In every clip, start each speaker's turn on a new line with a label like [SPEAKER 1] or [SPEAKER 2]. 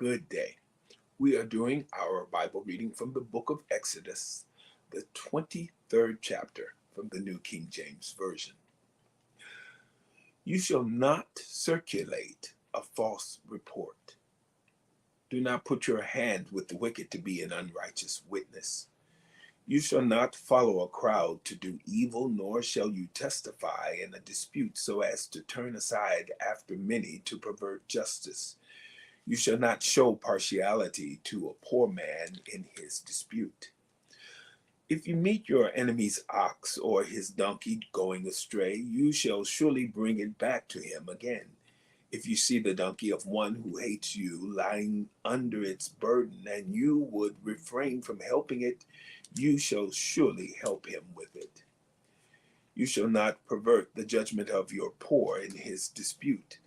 [SPEAKER 1] good day. We are doing our Bible reading from the book of Exodus, the 23rd chapter from the New King James Version. You shall not circulate a false report. Do not put your hand with the wicked to be an unrighteous witness. You shall not follow a crowd to do evil, nor shall you testify in a dispute so as to turn aside after many to pervert justice. You shall not show partiality to a poor man in his dispute. If you meet your enemy's ox or his donkey going astray, you shall surely bring it back to him again. If you see the donkey of one who hates you lying under its burden, and you would refrain from helping it, you shall surely help him with it. You shall not pervert the judgment of your poor in his dispute.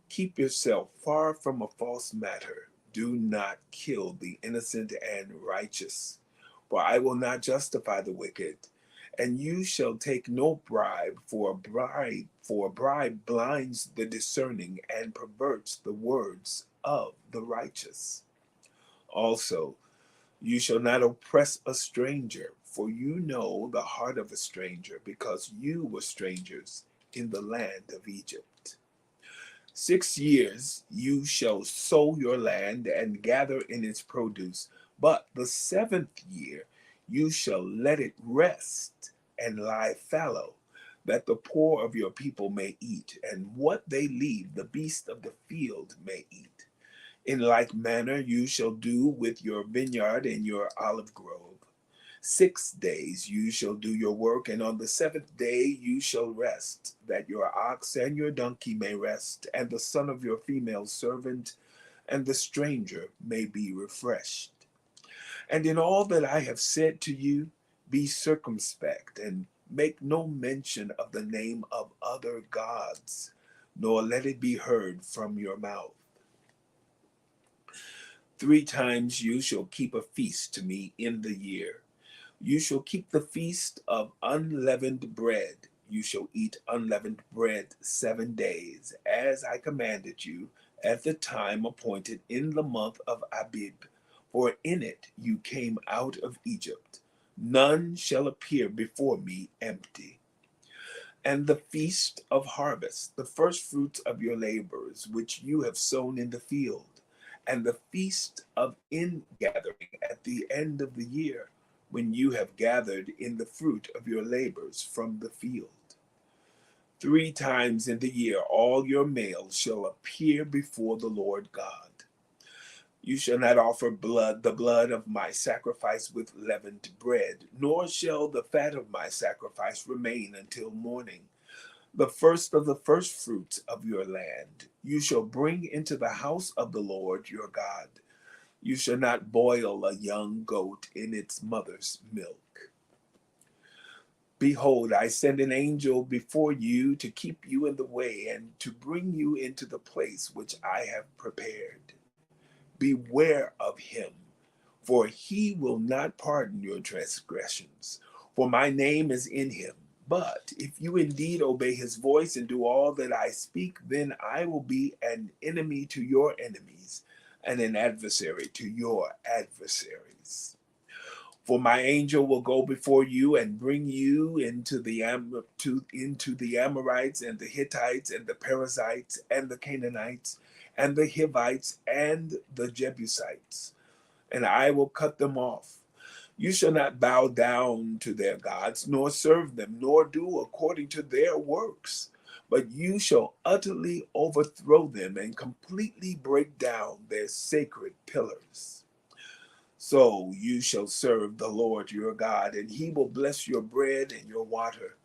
[SPEAKER 1] Keep yourself far from a false matter. Do not kill the innocent and righteous, for I will not justify the wicked. And you shall take no bribe, for a bribe blinds the discerning and perverts the words of the righteous. Also, you shall not oppress a stranger, for you know the heart of a stranger, because you were strangers in the land of Egypt. 6 years you shall sow your land and gather in its produce, but the 7th year you shall let it rest and lie fallow, that the poor of your people may eat, and what they leave the beasts of the field may eat. In like manner you shall do with your vineyard and your olive grove. 6 days you shall do your work, and on the 7th day you shall rest, that your ox and your donkey may rest, and the son of your female servant and the stranger may be refreshed. And in all that I have said to you, be circumspect, and make no mention of the name of other gods, nor let it be heard from your mouth. 3 times you shall keep a feast to me in the year. You shall keep the feast of unleavened bread. You shall eat unleavened bread 7 days, as I commanded you, at the time appointed in the month of Abib, for in it you came out of Egypt. None shall appear before me empty. And the feast of harvest, the first fruits of your labors, which you have sown in the field, and the feast of ingathering at the end of the year, when you have gathered in the fruit of your labors from the field. 3 times in the year all your males shall appear before the Lord God. You shall not offer the blood of my sacrifice with leavened bread, nor shall the fat of my sacrifice remain until morning. The first of the first fruits of your land you shall bring into the house of the Lord your God. You shall not boil a young goat in its mother's milk. Behold, I send an angel before you to keep you in the way and to bring you into the place which I have prepared. Beware of him, for he will not pardon your transgressions, for my name is in him. But if you indeed obey his voice and do all that I speak, then I will be an enemy to your enemies and an adversary to your adversaries. For my angel will go before you and bring you into the Amorites and the Hittites and the Perizzites and the Canaanites and the Hivites and the Jebusites, and I will cut them off. You shall not bow down to their gods, nor serve them, nor do according to their works, but you shall utterly overthrow them and completely break down their sacred pillars. So you shall serve the Lord your God, and he will bless your bread and your water,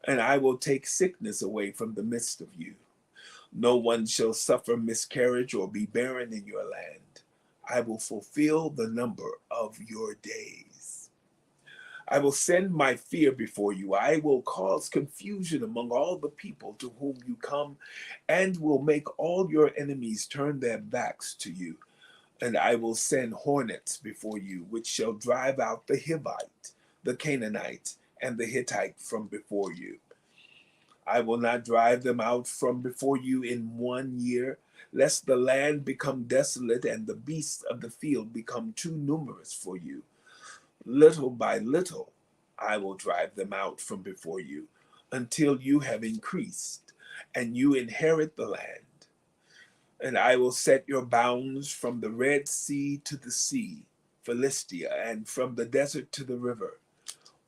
[SPEAKER 1] and I will take sickness away from the midst of you. No one shall suffer miscarriage or be barren in your land. I will fulfill the number of your days. I will send my fear before you. I will cause confusion among all the people to whom you come, and will make all your enemies turn their backs to you. And I will send hornets before you, which shall drive out the Hivite, the Canaanite, and the Hittite from before you. I will not drive them out from before you in 1 year, lest the land become desolate and the beasts of the field become too numerous for you. Little by little, I will drive them out from before you until you have increased and you inherit the land. And I will set your bounds from the Red Sea to the sea, Philistia, and from the desert to the river.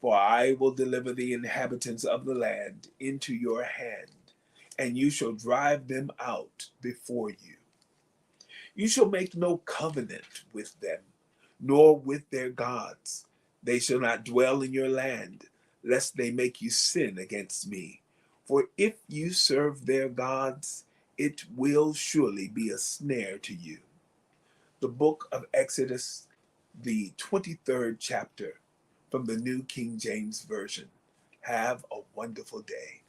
[SPEAKER 1] For I will deliver the inhabitants of the land into your hand, and you shall drive them out before you. You shall make no covenant with them, nor with their gods. They shall not dwell in your land, lest they make you sin against me. For if you serve their gods, it will surely be a snare to you. The book of Exodus, the 23rd chapter, from the New King James Version. Have a wonderful day.